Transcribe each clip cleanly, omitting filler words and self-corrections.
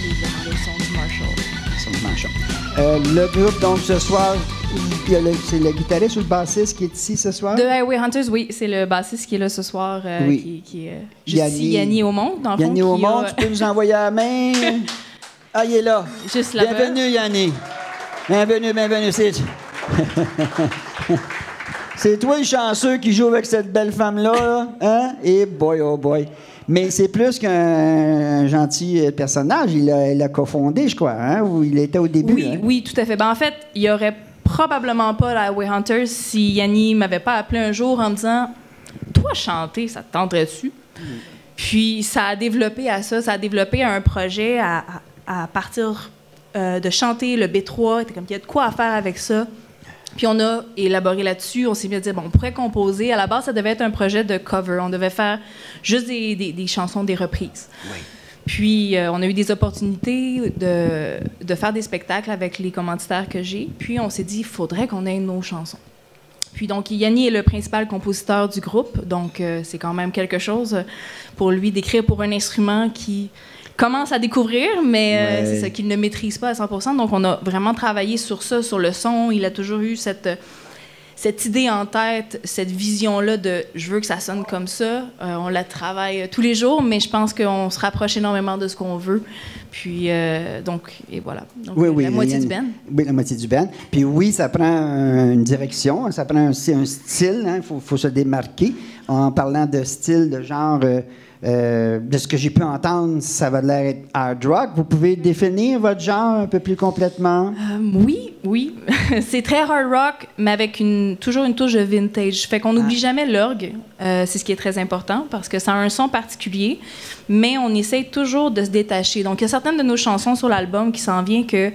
évidemment le son du Marshall. Son du Marshall. Le groupe, donc, ce soir, c'est le guitariste ou le bassiste qui est ici ce soir? The Highway Hunters, oui, c'est le bassiste qui est là ce soir, oui. qui est juste ici, Yanni Aumont, dans le fond. Yanni Aumont, tu peux nous envoyer la main? Ah, il est là. Juste là-bas. Bienvenue, Yanni. Bienvenue. C'est toi le chanceux qui joue avec cette belle femme-là, là. Hein? Et boy, oh boy. Mais c'est plus qu'un gentil personnage. Il a cofondé, je crois, hein? Ou il était au début. Oui, hein? oui, tout à fait. Ben, en fait, il n'y aurait probablement pas la Highway Hunters si Yanni ne m'avait pas appelé un jour en me disant « Toi, chanter, ça te tenterait-tu? » Puis ça a développé à ça. Ça a développé un projet à partir de chanter le B3. C'était comme il y a de quoi à faire avec ça. Puis on a élaboré là-dessus. On s'est mis à dire, bon, on pourrait composer. À la base, ça devait être un projet de cover. On devait faire juste des chansons, des reprises. Oui. Puis on a eu des opportunités de faire des spectacles avec les commanditaires que j'ai. Puis on s'est dit, il faudrait qu'on ait nos chansons. Puis donc, Yanni est le principal compositeur du groupe. Donc, c'est quand même quelque chose pour lui d'écrire pour un instrument qui commence à découvrir, mais c'est ça qu'il ne maîtrise pas à 100%. Donc, on a vraiment travaillé sur ça, sur le son. Il a toujours eu cette idée en tête, cette vision-là de « je veux que ça sonne comme ça ». On la travaille tous les jours, mais je pense qu'on se rapproche énormément de ce qu'on veut. Puis, donc, et voilà. Donc, la moitié du band. Oui, la moitié du band. Puis oui, ça prend une direction, ça prend aussi un style, hein, faut se démarquer. En parlant de style, de genre... de ce que j'ai pu entendre, ça va l'air être hard rock. Vous pouvez définir votre genre un peu plus complètement? Oui. C'est très hard rock, mais avec toujours une touche de vintage. Fait qu'on n'oublie jamais l'orgue. C'est ce qui est très important parce que ça a un son particulier, mais on essaye toujours de se détacher. Donc, il y a certaines de nos chansons sur l'album qui s'en viennent que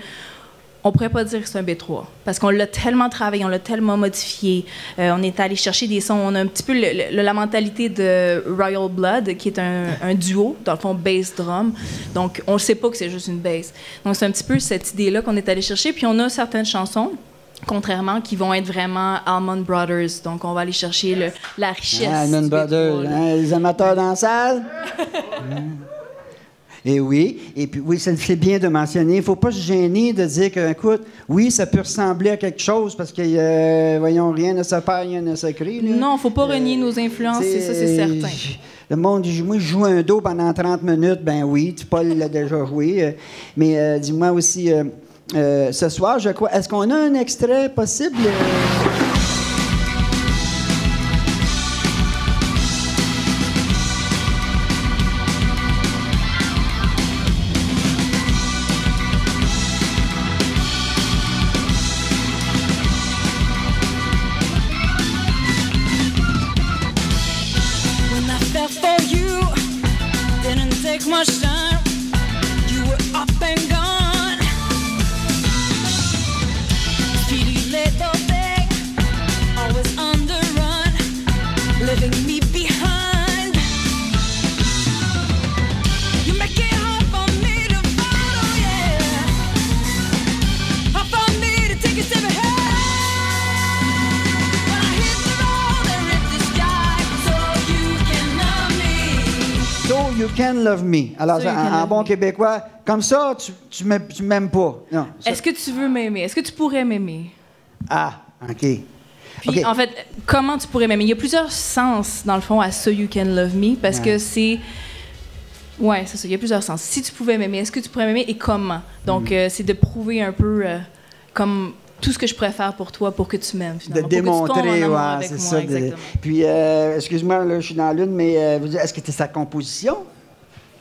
on pourrait pas dire que c'est un B3 parce qu'on l'a tellement travaillé, on l'a tellement modifié. On est allé chercher des sons. On a un petit peu la mentalité de Royal Blood, qui est un duo, dans le fond, bass-drum. Donc, on ne sait pas que c'est juste une bass. Donc, c'est un petit peu cette idée-là qu'on est allé chercher. Puis, on a certaines chansons, contrairement, qui vont être vraiment Allman Brothers. Donc, on va aller chercher la richesse. Allman Brothers, hein, les amateurs dans la salle? Et oui, et puis oui, c'est bien de mentionner. Il ne faut pas se gêner de dire que, écoute, oui, ça peut ressembler à quelque chose parce que, voyons, rien ne se perd, rien ne se crée. Là. Non, il ne faut pas renier nos influences, c'est certain. Le monde, moi, je joue un do pendant 30 minutes, ben oui, Paul l'a déjà joué. Mais dis-moi aussi, ce soir, je crois, est-ce qu'on a un extrait possible? You Can Love Me. Alors, en bon québécois, comme ça, tu m'aimes pas. Non, est-ce que tu veux m'aimer? Est-ce que tu pourrais m'aimer? Ah, OK. Puis, okay. En fait, comment tu pourrais m'aimer? Il y a plusieurs sens, dans le fond, à So You Can Love Me, parce que c'est... Oui, c'est ça, il y a plusieurs sens. Si tu pouvais m'aimer, est-ce que tu pourrais m'aimer et comment? Donc, c'est de prouver un peu comme... tout ce que je pourrais faire pour toi, pour que tu m'aimes, finalement. De démontrer, oui, c'est ça. Puis, excuse-moi, là, je suis dans l'une, mais est-ce que c'est sa composition?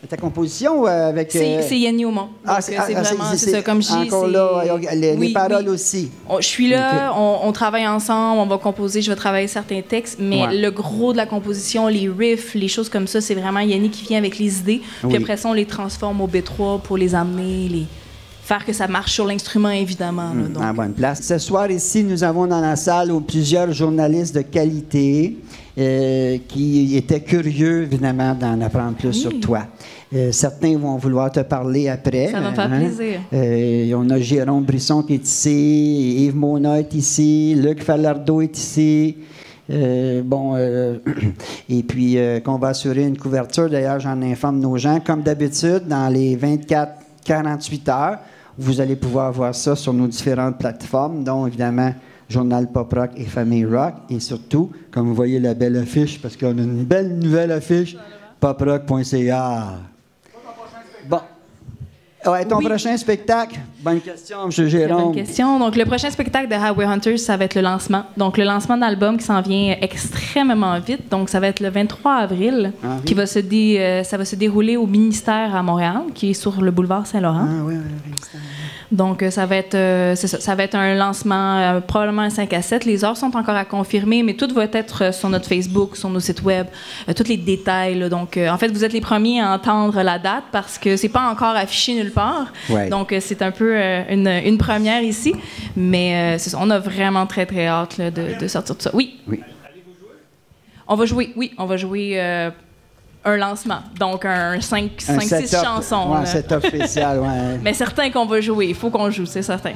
Ta composition avec... C'est Yanni Aumont. C'est vraiment, c'est ça, comme je dis. Encore là, les paroles aussi. Je suis là, on travaille ensemble, on va composer, je vais travailler certains textes, mais le gros de la composition, les riffs, les choses comme ça, c'est vraiment Yanni qui vient avec les idées. Puis après ça, on les transforme au B3 pour les amener, faire que ça marche sur l'instrument, évidemment. Là, donc. En bonne place. Ce soir, ici, nous avons dans la salle plusieurs journalistes de qualité qui étaient curieux, évidemment, d'en apprendre plus sur toi. Certains vont vouloir te parler après. Ça va me faire plaisir. On a Jérôme Brisson qui est ici, Yves Mona est ici, Luc Falardeau est ici. Et puis qu'on va assurer une couverture. D'ailleurs, j'en informe nos gens. Comme d'habitude, dans les 24 48 heures. Vous allez pouvoir voir ça sur nos différentes plateformes, dont évidemment Journal Pop Rock et Famille Rock. Et surtout, comme vous voyez la belle affiche, parce qu'on a une belle nouvelle affiche, poprock.ca. Bon. Ouais, ton prochain spectacle? Bonne question, M. Jérôme. Bonne question. Donc, le prochain spectacle de Highway Hunters, ça va être le lancement. Donc, le lancement d'album qui s'en vient extrêmement vite. Donc, ça va être le 23 avril, qui va ça va se dérouler au ministère à Montréal, qui est sur le boulevard Saint-Laurent. Ah oui, le ministère. Donc, ça va être, c'est ça, ça va être un lancement probablement un 5 à 7. Les heures sont encore à confirmer, mais tout va être sur notre Facebook, sur nos sites web, tous les détails. Là. Donc, en fait, vous êtes les premiers à entendre la date parce que c'est pas encore affiché nulle part. Ouais. Donc, c'est un peu une première ici. Mais c'est ça, on a vraiment très, très hâte là, de sortir de ça. Oui. Oui. Allez-vous jouer? On va jouer, oui. On va jouer... un lancement, donc un 5-6 chansons. Ouais, c'est officiel, ouais. Mais certain qu'on va jouer, il faut qu'on joue, c'est certain.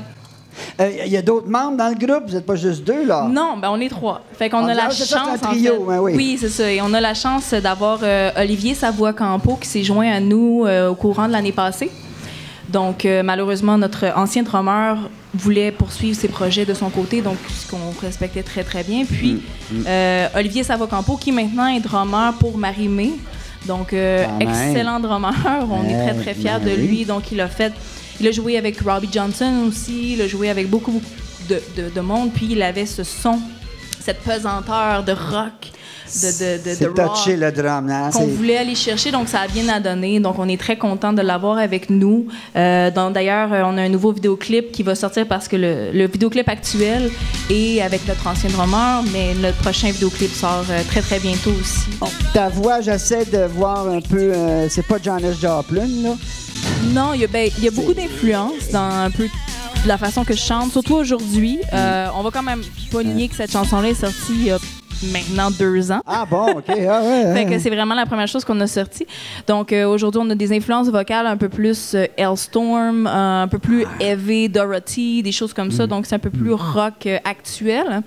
Il y a d'autres membres dans le groupe, vous n'êtes pas juste 2, là? Non, ben on est 3. Fait qu'on a la chance, c'est un trio, en fait, oui, c'est ça. Et on a la chance d'avoir Olivier Savoie-Campo qui s'est joint à nous au courant de l'année passée. Donc, malheureusement, notre ancien drummer voulait poursuivre ses projets de son côté, donc ce qu'on respectait très, très bien. Puis, Olivier Savoie-Campo, qui maintenant est drummer pour Marie-Mé. Donc, excellent drummer. On est très, très fiers de lui. Donc, il a joué avec Robbie Johnson aussi. Il a joué avec beaucoup de monde. Puis, il avait ce son, cette pesanteur de rock. C'est touché le drum, là. Qu'on voulait aller chercher, donc ça a bien à donner. Donc, on est très content de l'avoir avec nous. D'ailleurs, on a un nouveau vidéoclip qui va sortir parce que le vidéoclip actuel est avec notre ancien drummer, mais le prochain vidéoclip sort très, très bientôt aussi. Ta voix, j'essaie de voir un peu... c'est pas Janis Joplin, là? Non, il y a beaucoup d'influence dans un peu de la façon que je chante, surtout aujourd'hui. On va quand même pas nier que cette chanson-là est sortie il y a maintenant 2 ans. Ah bon, OK. Ah, ouais, fait que c'est vraiment la première chose qu'on a sortie. Donc, aujourd'hui, on a des influences vocales un peu plus Hellstorm, un peu plus heavy, Dorothy, des choses comme ça. Donc, c'est un peu plus rock actuel.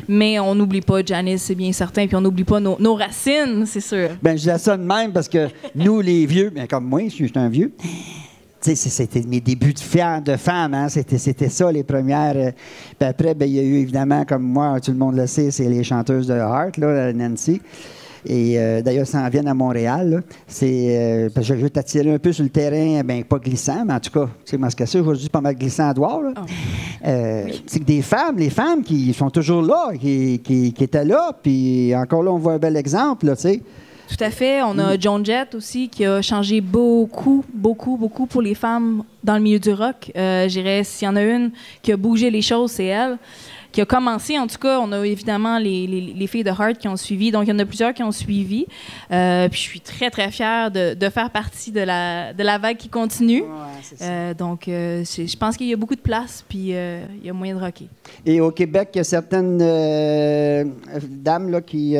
Mais on n'oublie pas Janis, c'est bien certain. Puis, on n'oublie pas nos racines, c'est sûr. Bien, je dis ça de même parce que nous, les vieux, bien, comme moi, je suis un vieux... Tu sais, c'était mes débuts de femme, hein? C'était ça, les premières. Puis après, il y a eu, évidemment, comme moi, tout le monde le sait, c'est les chanteuses de Heart, là, Nancy. Et d'ailleurs, ça en vient à Montréal. Là. Parce que je veux t'attirer un peu sur le terrain, bien, pas glissant, mais en tout cas, tu sais, moi, ce que c'est aujourd'hui, pas mal glissant à doigt. Là. Oui. C'est que les femmes qui sont toujours là, qui étaient là, puis encore là, on voit un bel exemple, là, tu sais. Tout à fait. On a Joan Jett aussi qui a changé beaucoup pour les femmes dans le milieu du rock. Je dirais, s'il y en a une qui a bougé les choses, c'est elle. Qui a commencé, en tout cas, on a évidemment les filles de Heart qui ont suivi. Donc, il y en a plusieurs qui ont suivi. Puis, je suis très, très fière de faire partie de la vague qui continue. Ouais, donc, je pense qu'il y a beaucoup de place, puis il y a moyen de rocker. Et au Québec, il y a certaines dames là, qui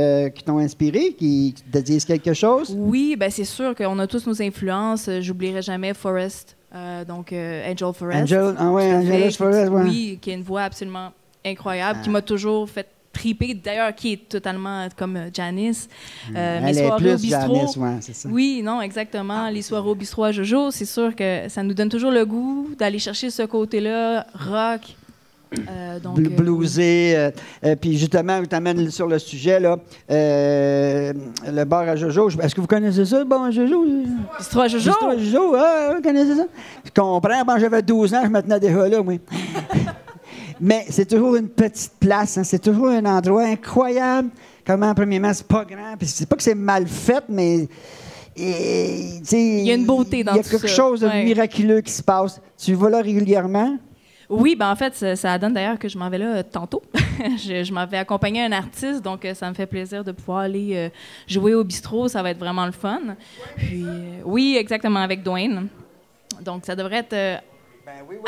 t'ont inspiré, qui te disent quelque chose? Oui, bien, c'est sûr qu'on a tous nos influences. J'oublierai jamais Forrest, donc Angel Forrest. Angel Forrest, ouais. Oui, qui a une voix absolument incroyable, qui m'a toujours fait triper, d'ailleurs, qui est totalement comme Janis. Mes soirées au bistrot. Janis, ouais, c'est ça. Oui, non, exactement. Les soirées au bistrot à Jojo, c'est sûr que ça nous donne toujours le goût d'aller chercher ce côté-là, rock. Bluesé. Puis justement, je t'amène sur le sujet, là, le bar à Jojo. Est-ce que vous connaissez ça, le bar à Jojo? Bistrot à Jojo? Bistrot à Jojo, vous connaissez ça? Je comprends, quand j'avais 12 ans, je me tenais déjà là, moi. Mais c'est toujours une petite place, hein? C'est toujours un endroit incroyable. Comment, premièrement, c'est pas grand. Puis c'est pas que c'est mal fait, mais il y a une beauté dans tout ça. Il y a quelque chose de miraculeux qui se passe. Tu vas là régulièrement? Oui, ben en fait, ça donne d'ailleurs que je m'en vais là tantôt. je m'en vais accompagner un artiste, donc ça me fait plaisir de pouvoir aller jouer au bistrot. Ça va être vraiment le fun. Puis, oui, exactement, avec Dwayne. Donc, ça devrait être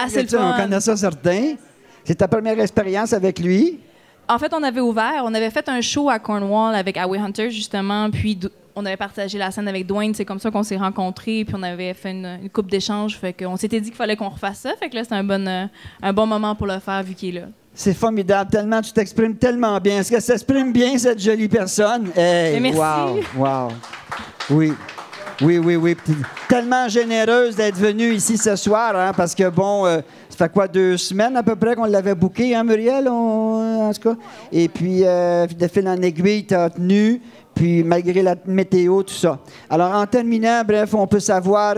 assez le fun. On connaît ça, certains. C'est ta première expérience avec lui? En fait, on avait fait un show à Cornwall avec Highway Hunters, justement, puis on avait partagé la scène avec Dwayne. C'est comme ça qu'on s'est rencontrés, puis on avait fait une couple d'échanges. Fait qu'on s'était dit qu'il fallait qu'on refasse ça. Fait que là, c'est un bon moment pour le faire, vu qu'il est là. C'est formidable, tellement, tu t'exprimes tellement bien. Est-ce que ça s'exprime bien, cette jolie personne? Hey, merci. Wow. Oui. Oui, oui, oui. Puis, tellement généreuse d'être venue ici ce soir, hein, parce que, bon, ça fait quoi, 2 semaines à peu près qu'on l'avait booké, hein, Muriel, en tout cas? Et puis, de fil en aiguille, tu as tenu, puis malgré la météo, tout ça. Alors, en terminant, bref, on peut savoir,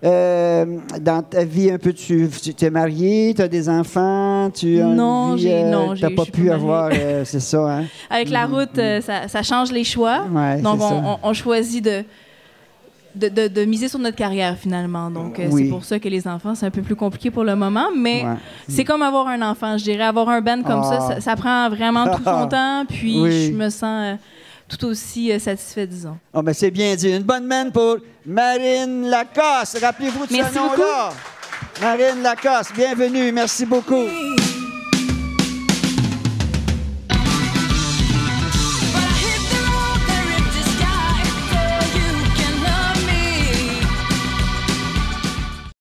dans ta vie un peu, tu es mariée, tu as des enfants, tu as non, tu n'as pas je suis pu pas avoir, c'est ça, hein? Avec la route, ça change les choix. Ouais, donc, c'est ça. on choisit de miser sur notre carrière, finalement. Donc, Oui. c'est pour ça que les enfants, c'est un peu plus compliqué pour le moment. Mais Ouais. c'est comme avoir un enfant, je dirais. Avoir un band comme ça prend vraiment tout son temps. Puis, Oui. je me sens tout aussi satisfait, disons. Oh, ben c'est bien dit. Une bonne main pour Marine Lacoste. Rappelez-vous de ce Merci nom-là. Marine Lacoste, bienvenue. Merci beaucoup.